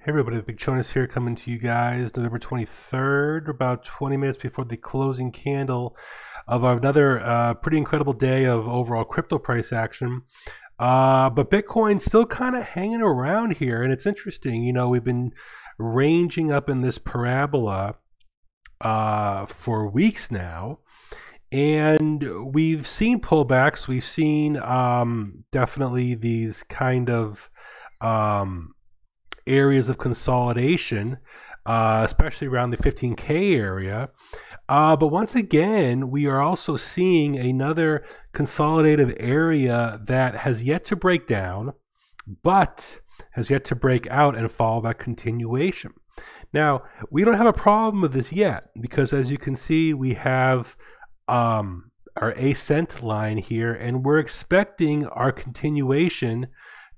Hey everybody, Big Chonis here coming to you guys November 23rd, about 20 minutes before the closing candle of another pretty incredible day of overall crypto price action. But Bitcoin's still kind of hanging around here, and it's interesting. You know, we've been ranging up in this parabola for weeks now, and we've seen pullbacks. We've seen definitely these kind of areas of consolidation, especially around the 15K area. But once again, we are also seeing another consolidative area that has yet to break down, but has yet to break out and follow that continuation. Now, we don't have a problem with this yet, because as you can see, we have our ascent line here, and we're expecting our continuation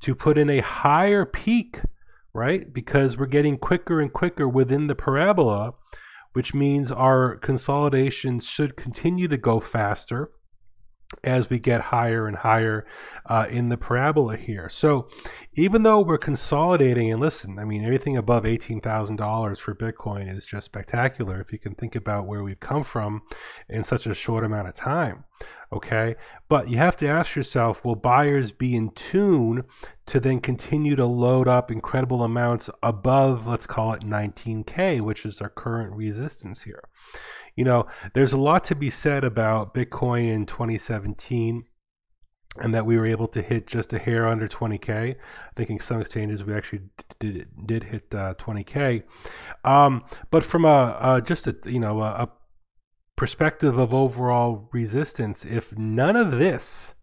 to put in a higher peak, right? Because we're getting quicker and quicker within the parabola, which means our consolidation should continue to go faster as we get higher and higher in the parabola here. So even though we're consolidating, and listen, I mean, everything above $18,000 for Bitcoin is just spectacular if you can think about where we've come from in such a short amount of time. Okay, but you have to ask yourself, will buyers be in tune to then continue to load up incredible amounts above, let's call it 19K, which is our current resistance here? You know, there's a lot to be said about Bitcoin in 2017 and that we were able to hit just a hair under 20K. I think in some exchanges we actually did hit 20K. But from a perspective of overall resistance, if none of this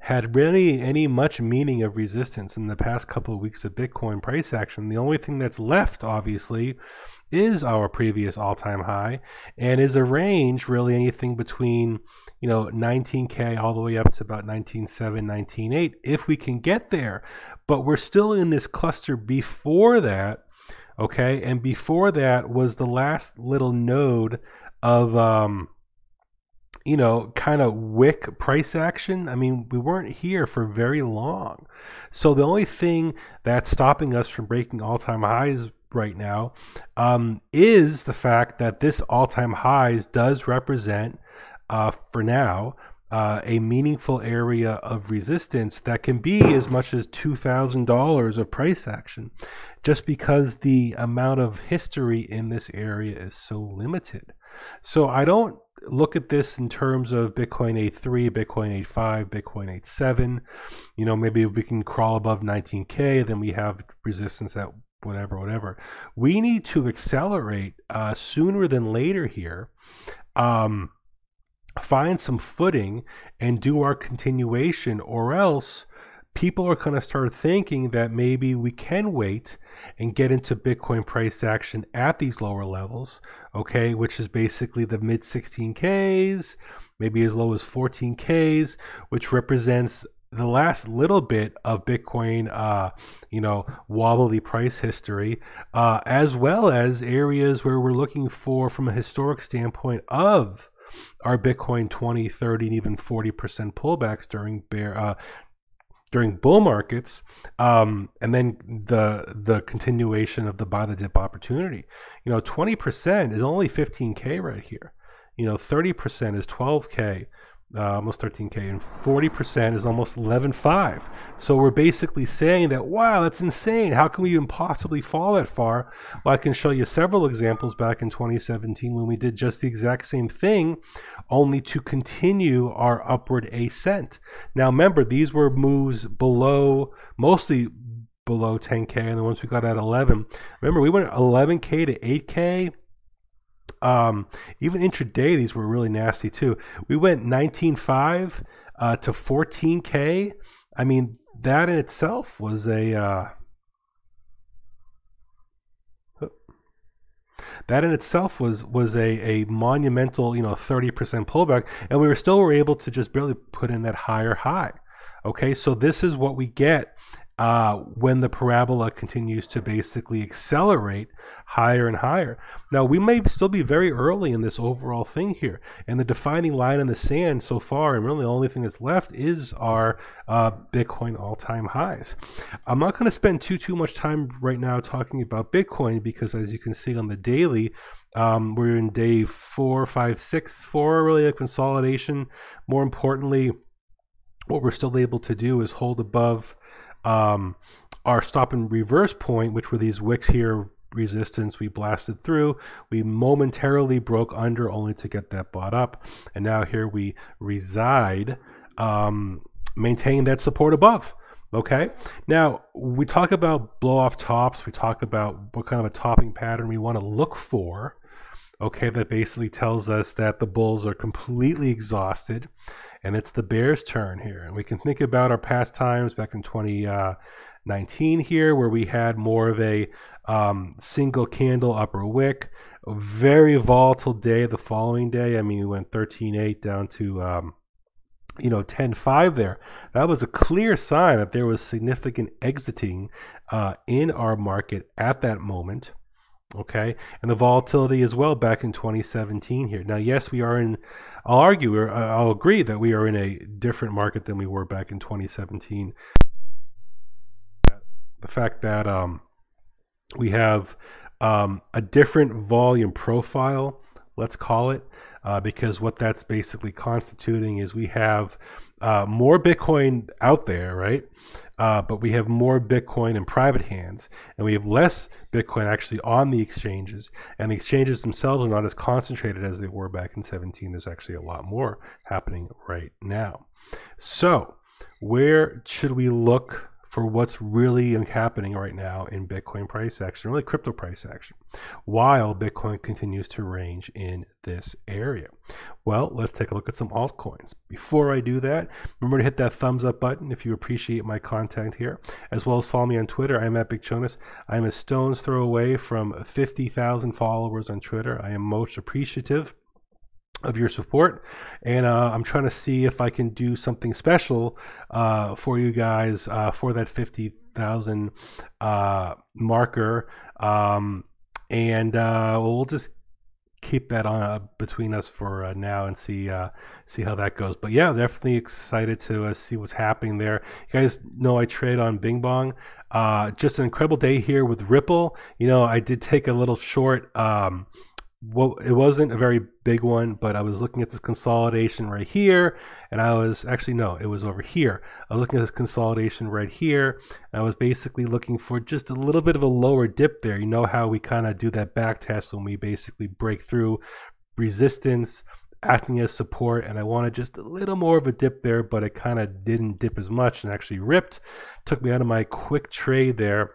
had really any much meaning of resistance in the past couple of weeks of Bitcoin price action, the only thing that's left, obviously, is our previous all-time high, and is a range really anything between 19K all the way up to about 19.7, 19.8 if we can get there. But we're still in this cluster before that, okay? And before that was the last little node of kind of wick price action. I mean, we weren't here for very long. So the only thing that's stopping us from breaking all-time highs right now is the fact that this all-time highs does represent for now a meaningful area of resistance that can be as much as $2,000 of price action, just because the amount of history in this area is so limited. So I don't look at this in terms of Bitcoin 8.3, Bitcoin 8.5, Bitcoin 8.7. Maybe we can crawl above 19K, then we have resistance at whatever. We need to accelerate sooner than later here, find some footing and do our continuation, or else people are going to start thinking that maybe we can wait and get into Bitcoin price action at these lower levels, okay, which is basically the mid 16Ks, maybe as low as 14Ks, which represents the last little bit of Bitcoin, wobbly price history, as well as areas where we're looking for, from a historic standpoint, of our Bitcoin 20, 30, and even 40% pullbacks during bull markets, and then the continuation of the buy the dip opportunity. 20% is only 15K right here. 30% is 12K, almost 13K, and 40% is almost 11.5. So we're basically saying that, wow, that's insane. How can we even possibly fall that far? Well, I can show you several examples back in 2017 when we did just the exact same thing, only to continue our upward ascent. Now, remember, these were moves below, mostly below 10K, and then once we got at 11, remember, we went 11K to 8K. Even intraday, these were really nasty too. We went 19.5 to 14K. I mean, that in itself was a monumental 30% pullback, and we were able to just barely put in that higher high. Okay, so this is what we get when the parabola continues to basically accelerate higher and higher. Now, we may still be very early in this overall thing here, and the defining line in the sand so far, and really the only thing that's left, is our Bitcoin all-time highs. I'm not going to spend too much time right now talking about Bitcoin, because as you can see on the daily, we're in day 4, 5, 6 for really a consolidation. More importantly, what we're still able to do is hold above our stop and reverse point, which were these wicks here, resistance. We blasted through, we momentarily broke under only to get that bought up, and now here we reside, maintaining that support above. Okay, now we talk about blow off tops, we talk about what kind of a topping pattern we want to look for. Okay, that basically tells us that the bulls are completely exhausted and it's the bear's turn here. And we can think about our past times back in 2019 here, where we had more of a single candle upper wick, a very volatile day the following day. I mean, we went 13.8 down to 10.5 there. That was a clear sign that there was significant exiting in our market at that moment. Okay, and the volatility as well back in 2017 here. Now, yes, we are in, I'll agree that we are in a different market than we were back in 2017. The fact that we have a different volume profile, let's call it, because what that's basically constituting is we have more Bitcoin out there, right? But we have more Bitcoin in private hands, and we have less Bitcoin actually on the exchanges. And the exchanges themselves are not as concentrated as they were back in 17. There's actually a lot more happening right now. So where should we look for what's really happening right now in Bitcoin price action, really crypto price action, while Bitcoin continues to range in this area? Well, let's take a look at some altcoins. Before I do that, remember to hit that thumbs up button if you appreciate my content here, as well as follow me on Twitter. I'm at Chonis. I'm a stone's throw away from 50,000 followers on Twitter. I am most appreciative of your support, and I'm trying to see if I can do something special for you guys for that 50,000 marker, and we'll just keep that on between us for now and see how that goes. But yeah, definitely excited to see what's happening there. You guys know I trade on BingBon. Just an incredible day here with Ripple. I did take a little short. Well, it wasn't a very big one, but I was looking at this consolidation right here, and I was actually, no, it was over here. I was looking at this consolidation right here, and I was basically looking for just a little bit of a lower dip there. You know how we kind of do that back test when we basically break through resistance, acting as support, and I wanted just a little more of a dip there, but it kind of didn't dip as much and actually ripped. Took me out of my quick trade there.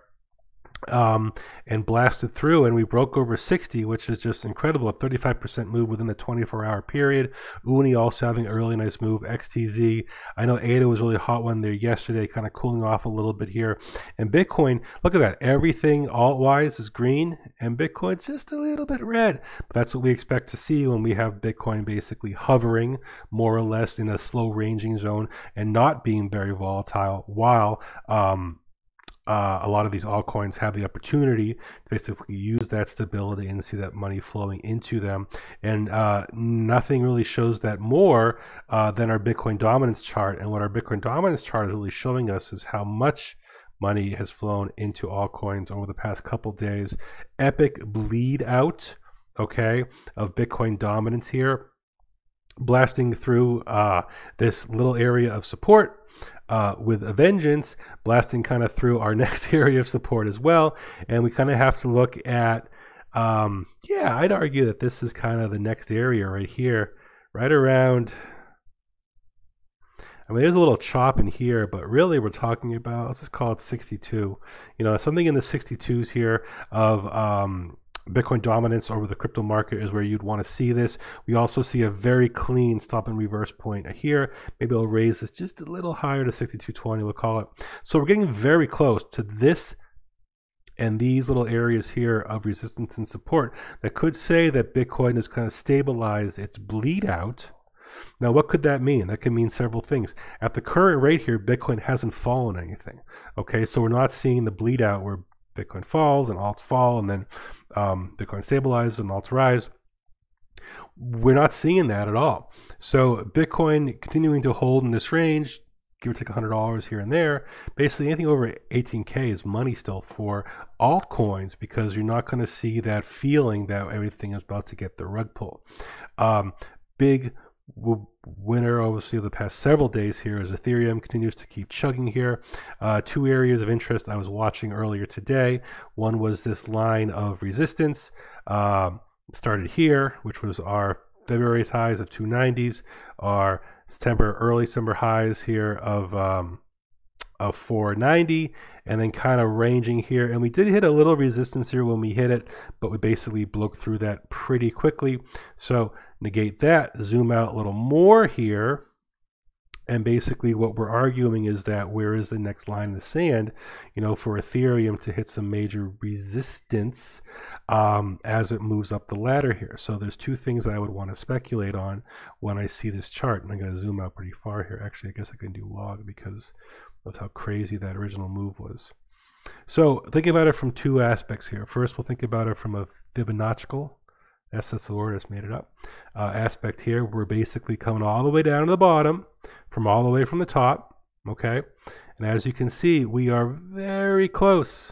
And blasted through, and we broke over 60, which is just incredible. A 35% move within the 24-hour period. Uni also having a really nice move. XTZ, I know ADA was a really hot one there yesterday, kind of cooling off a little bit here. And Bitcoin, look at that, everything alt-wise is green, and Bitcoin's just a little bit red. But that's what we expect to see when we have Bitcoin basically hovering more or less in a slow ranging zone and not being very volatile, while a lot of these altcoins have the opportunity to basically use that stability and see that money flowing into them. And nothing really shows that more than our Bitcoin dominance chart. And what our Bitcoin dominance chart is really showing us is how much money has flown into altcoins over the past couple days. Epic bleed out, okay, of Bitcoin dominance here, blasting through this little area of support. With a vengeance, blasting kind of through our next area of support as well. And we kind of have to look at, yeah, I'd argue that this is kind of the next area right here, right around, I mean, there's a little chop in here, but really we're talking about, let's just call it 62, something in the 62s here of Bitcoin dominance over the crypto market is where you'd want to see this. We also see a very clean stop and reverse point here. Maybe I'll raise this just a little higher to 62.20, we'll call it. So we're getting very close to this and these little areas here of resistance and support that could say that Bitcoin has kind of stabilized its bleed out. Now, what could that mean? That could mean several things. At the current rate here, Bitcoin hasn't fallen anything. Okay, so we're not seeing the bleed out where Bitcoin falls and alts fall, and then Bitcoin stabilizes and alts rise. We're not seeing that at all. So Bitcoin continuing to hold in this range, give or take $100 here and there. Basically, anything over 18K is money still for altcoins, because you're not going to see that feeling that everything is about to get the rug pulled. Big winner, obviously, of the past several days here is Ethereum. Continues to keep chugging here. Two areas of interest I was watching earlier today. One was this line of resistance. Started here, which was our February highs of 290s, our early December highs here of 490, and then kind of ranging here. And we did hit a little resistance here when we hit it, but we basically broke through that pretty quickly. So negate that, zoom out a little more here. And basically what we're arguing is that where is the next line in the sand, for Ethereum to hit some major resistance as it moves up the ladder here. So there's two things I would want to speculate on when I see this chart. And I'm going to zoom out pretty far here. Actually, I guess I can do log because of how crazy that original move was. So think about it from two aspects here. First, we'll think about it from a Fibonaccical, that's the word, I just made it up, aspect here. We're basically coming all the way down to the bottom from all the way from the top, okay? And as you can see, we are very close,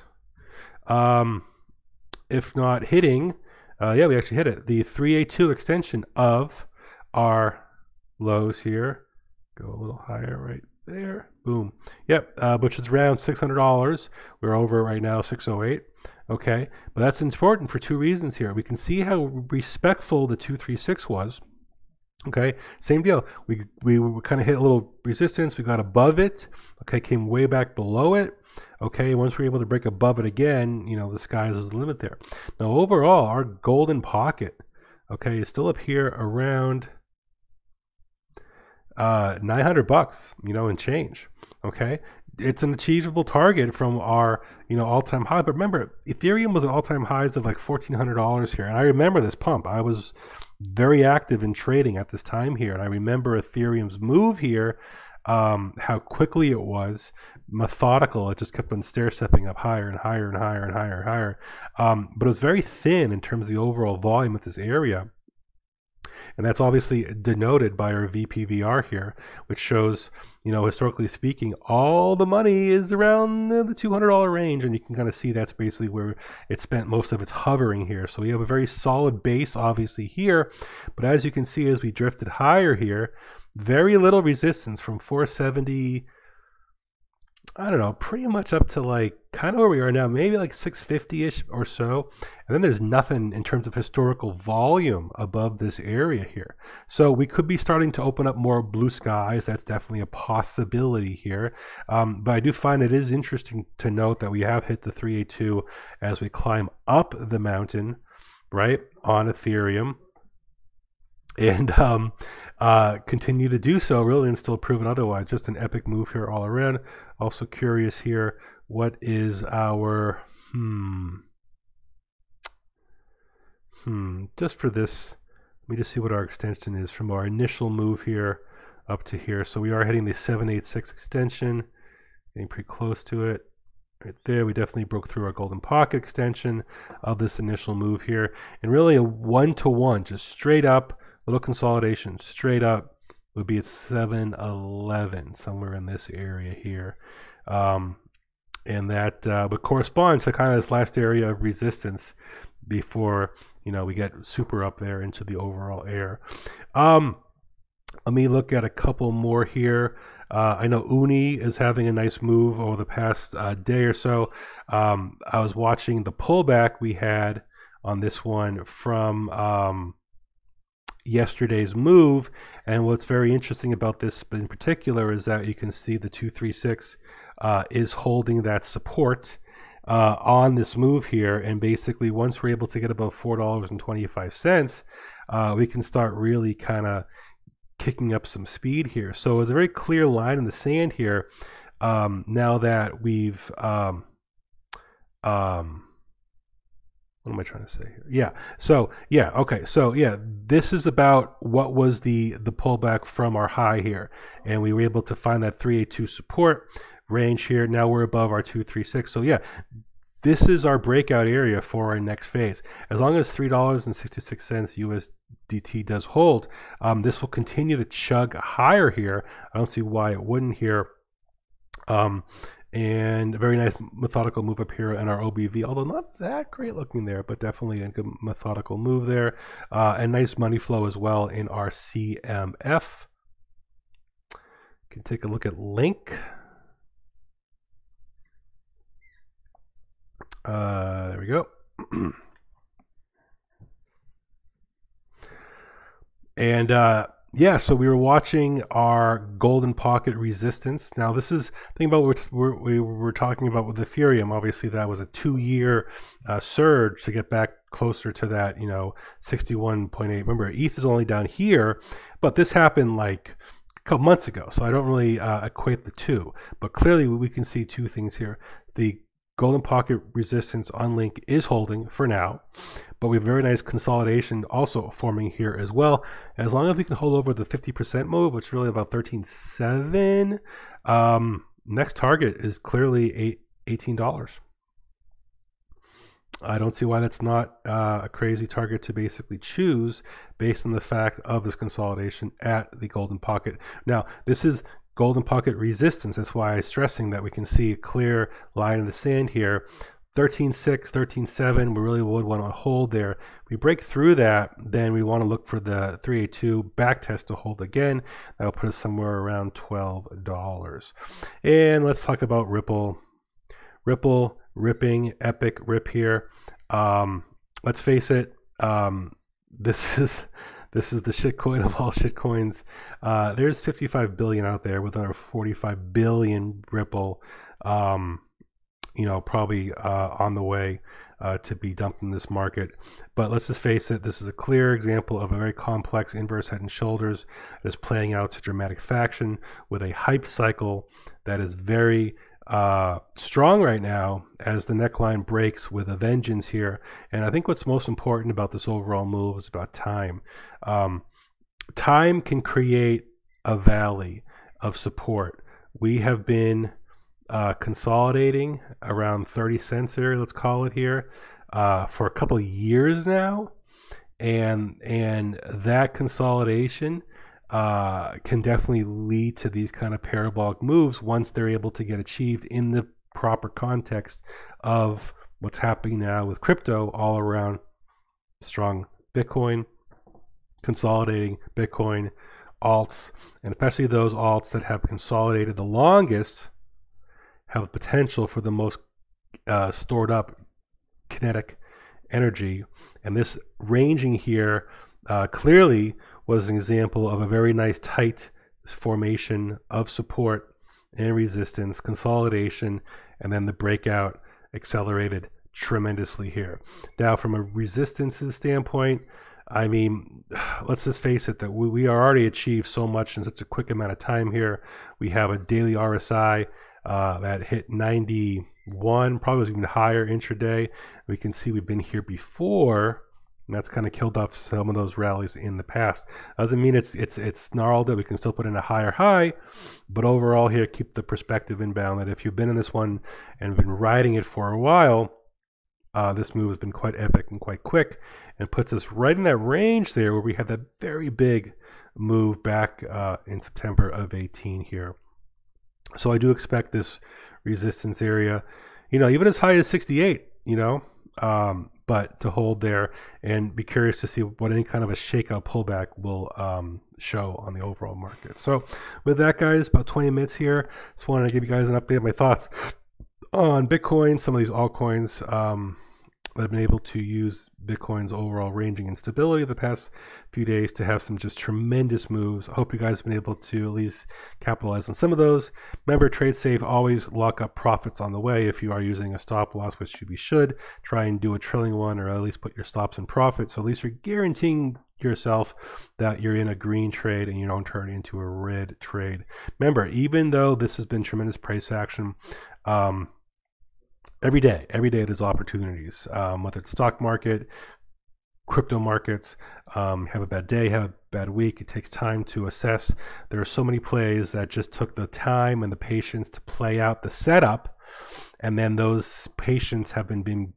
if not hitting, yeah, we actually hit it, the 382 extension of our lows here. Go a little higher right there, boom. Yep, which is around $600. We're over right now, 608. Okay, but that's important for two reasons here. We can see how respectful the 236 was. Okay, same deal. We kind of hit a little resistance. We got above it. Okay, came way back below it. Okay, once we're able to break above it again, the sky's the limit there. Now, overall, our golden pocket, okay, is still up here around $900, and change. Okay, it's an achievable target from our all-time high. But remember, Ethereum was at all-time highs of like $1,400 here, and I remember this pump. I was very active in trading at this time here, and I remember Ethereum's move here, how quickly it was, methodical. It just kept on stair-stepping up higher and higher and higher and higher and higher. But it was very thin in terms of the overall volume of this area. And that's obviously denoted by our VPVR here, which shows, historically speaking, all the money is around the $200 range. And you can kind of see that's basically where it spent most of its hovering here. So we have a very solid base, obviously, here. But as you can see, as we drifted higher here, very little resistance from 470, I don't know, pretty much up to like kind of where we are now, maybe like 650-ish or so. And then there's nothing in terms of historical volume above this area here. So we could be starting to open up more blue skies. That's definitely a possibility here. But I do find it is interesting to note that we have hit the 382 as we climb up the mountain, right, on Ethereum. And continue to do so, really, and still proven otherwise. Just an epic move here all around. Also curious here, what is our just for this, let me just see what our extension is from our initial move here up to here. So we are hitting the 786 extension, getting pretty close to it. Right there, we definitely broke through our golden pocket extension of this initial move here, and really a one-to-one, just straight up, little consolidation, straight up would be at 711, somewhere in this area here. And that would correspond to kind of this last area of resistance before, we get super up there into the overall air. Let me look at a couple more here. I know Uni is having a nice move over the past day or so. I was watching the pullback we had on this one from yesterday's move, and what's very interesting about this in particular is that you can see the 236 is holding that support on this move here, and basically once we're able to get above $4.25, we can start really kind of kicking up some speed here. So it's a very clear line in the sand here, now that we've What am I trying to say here? Yeah. So yeah. Okay. So yeah, this is about what was the pullback from our high here, and we were able to find that 382 support range here. Now we're above our 236. So yeah, this is our breakout area for our next phase. As long as $3.66 USDT does hold, this will continue to chug higher here. I don't see why it wouldn't here. And a very nice methodical move up here in our OBV, although not that great looking there, but definitely a good methodical move there. And nice money flow as well in our CMF. You can take a look at Link. There we go. And yeah, so we were watching our golden pocket resistance. Now, this is think about what we were talking about with Ethereum. Obviously, that was a 2-year surge to get back closer to that, 61.8. Remember, ETH is only down here, but this happened like a couple months ago, so I don't really equate the two. But clearly, we can see two things here. The golden pocket resistance on Link is holding for now, but we have very nice consolidation also forming here as well. As long as we can hold over the 50% move, which is really about 13.7, next target is clearly $18. I don't see why that's not a crazy target to basically choose based on the fact of this consolidation at the golden pocket. Now, this is golden pocket resistance. That's why I'm stressing that we can see a clear line in the sand here. 13.6, 13.7, we really would want to hold there. If we break through that, then we want to look for the 382 back test to hold again. That'll put us somewhere around $12. And let's talk about Ripple. Ripple, ripping, epic rip here. Let's face it, this is the shitcoin of all shitcoins. There's 55 billion out there with another 45 billion Ripple, probably on the way to be dumped in this market. But let's just face it, this is a clear example of a very complex inverse head and shoulders that is playing out to dramatic fashion with a hype cycle that is very strong right now as the neckline breaks with a vengeance here. And I think what's most important about this overall move is about time. Time can create a valley of support. We have been consolidating around 30 cents area, let's call it here, for a couple of years now, and that consolidation can definitely lead to these kind of parabolic moves once they're able to get achieved in the proper context of what's happening now with crypto all around. Strong Bitcoin, consolidating Bitcoin, alts, and especially those alts that have consolidated the longest have the potential for the most stored up kinetic energy. And this ranging here clearly was an example of a very nice tight formation of support and resistance, consolidation, and then the breakout accelerated tremendously here. Now, from a resistance standpoint, I mean, let's just face it, that we are already achieved so much in such a quick amount of time here. We have a daily RSI that hit 91, probably was even higher intraday. We can see we've been here before, and that's kind of killed off some of those rallies in the past. Doesn't mean it's snarled that we can still put in a higher high, but overall here, keep the perspective inbound that if you've been in this one and been riding it for a while, this move has been quite epic and quite quick, and puts us right in that range there where we had that very big move back in September of 18 here. So I do expect this resistance area, even as high as 68, but to hold there, and be curious to see what any kind of a shakeout pullback will show on the overall market. So with that, guys, about 20 minutes here. Just wanted to give you guys an update of my thoughts on Bitcoin, some of these altcoins that have been able to use Bitcoin's overall ranging and stability the past few days to have some just tremendous moves. I hope you guys have been able to at least capitalize on some of those. Remember, trade safe, always lock up profits on the way. If you are using a stop loss, which you should, try and do a trailing one, or at least put your stops in profit. So at least you're guaranteeing yourself that you're in a green trade and you don't turn it into a red trade. Remember, even though this has been tremendous price action, every day there's opportunities, whether it's stock market, crypto markets. Have a bad day, have a bad week. It takes time to assess. There are so many plays that just took the time and the patience to play out the setup, and then those patience have been being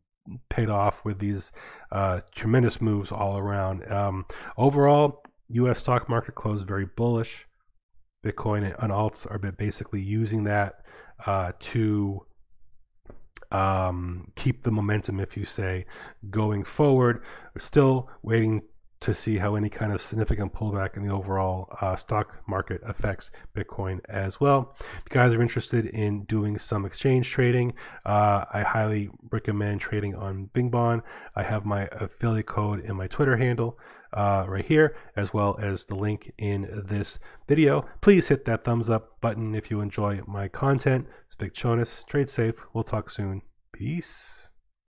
paid off with these tremendous moves all around. Overall, U.S. stock market closed very bullish. Bitcoin and alts are basically using that to keep the momentum, if you say, going forward. We're still waiting to see how any kind of significant pullback in the overall stock market affects Bitcoin as well. If you guys are interested in doing some exchange trading, I highly recommend trading on BingBon. I have my affiliate code in my Twitter handle right here, as well as the link in this video. Please hit that thumbs up button if you enjoy my content. It's Big Chonis. Trade safe. We'll talk soon. Peace.